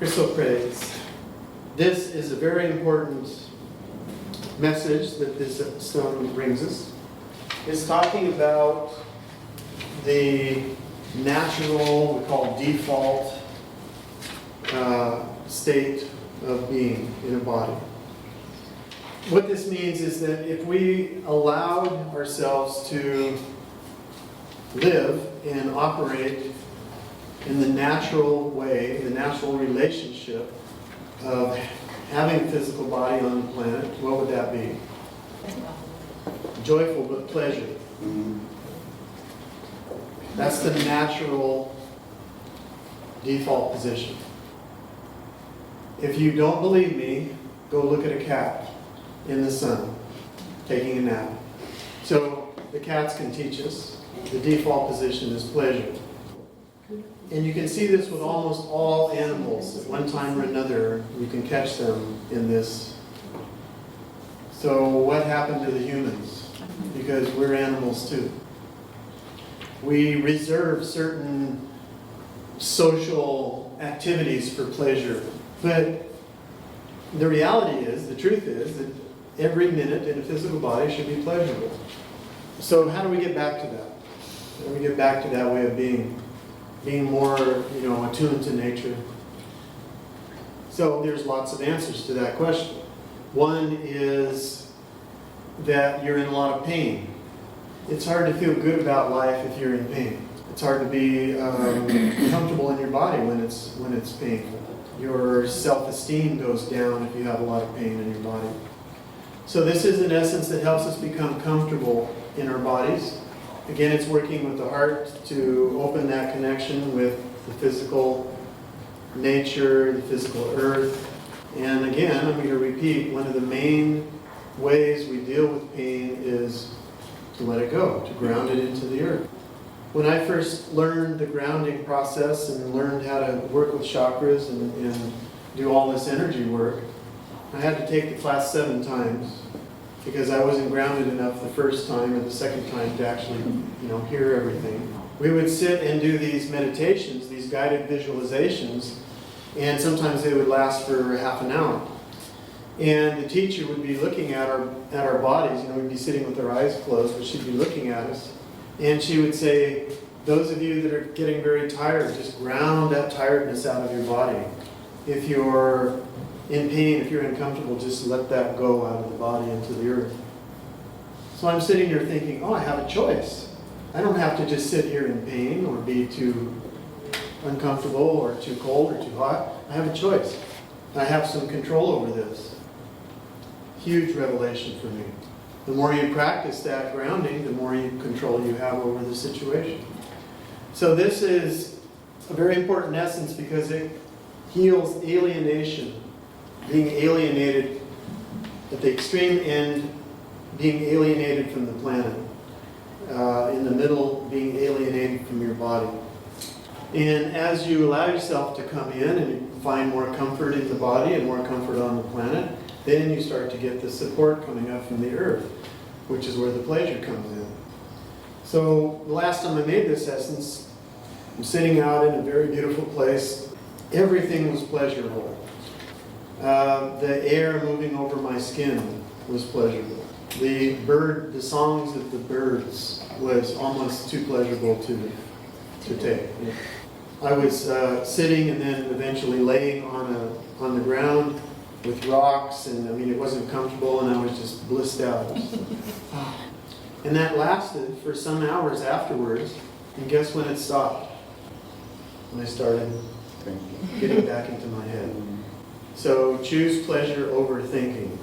Chrysoprase. This is a very important message that this stone brings us. It's talking about the natural, we call default state of being in a body. What this means is that if we allowed ourselves to live and operate in the natural way, the natural relationship of having a physical body on the planet, what would that be? Joyful but pleasure. That's the natural default position. If you don't believe me, go look at a cat in the sun taking a nap. So the cats can teach us. The default position is pleasure. And you can see this with almost all animals. At one time or another, you can catch them in this. So what happened to the humans? Because we're animals too. We reserve certain social activities for pleasure. But the reality is, the truth is, that every minute in a physical body should be pleasurable. So how do we get back to that? How do we get back to that way of being more, attuned to nature? So there's lots of answers to that question. One is that you're in a lot of pain. It's hard to feel good about life if you're in pain. It's hard to be comfortable in your body when it's painful. Your self-esteem goes down if you have a lot of pain in your body. So this is an essence that helps us become comfortable in our bodies. Again, it's working with the heart to open that connection with the physical nature, the physical earth. And again, I'm going to repeat, one of the main ways we deal with pain is to let it go, to ground it into the earth. When I first learned the grounding process and learned how to work with chakras and do all this energy work, I had to take the class 7 times because I wasn't grounded enough the first time or the second time to actually, hear everything. We would sit and do these meditations, these guided visualizations, and sometimes they would last for half an hour. And the teacher would be looking at our bodies, we'd be sitting with our eyes closed, but she'd be looking at us. And she would say, those of you that are getting very tired, just ground that tiredness out of your body. If you're in pain, if you're uncomfortable, just let that go out of the body into the earth. So I'm sitting there thinking, I have a choice. I don't have to just sit here in pain or be too uncomfortable or too cold or too hot. I have a choice. I have some control over this. Huge revelation for me. The more you practice that grounding, the more control you have over the situation. So this is a very important essence because it heals alienation. Being alienated, at the extreme end, being alienated from the planet. In the middle, being alienated from your body. And as you allow yourself to come in and find more comfort in the body and more comfort on the planet, then you start to get the support coming up from the earth, which is where the pleasure comes in. So the last time I made this essence, I'm sitting out in a very beautiful place. Everything was pleasurable. The air moving over my skin was pleasurable. The songs of the birds was almost too pleasurable to take. I was sitting and then eventually laying on the ground with rocks, and it wasn't comfortable, and I was just blissed out. And that lasted for some hours afterwards, and guess when it stopped? When I started getting back into my head. So choose pleasure over thinking.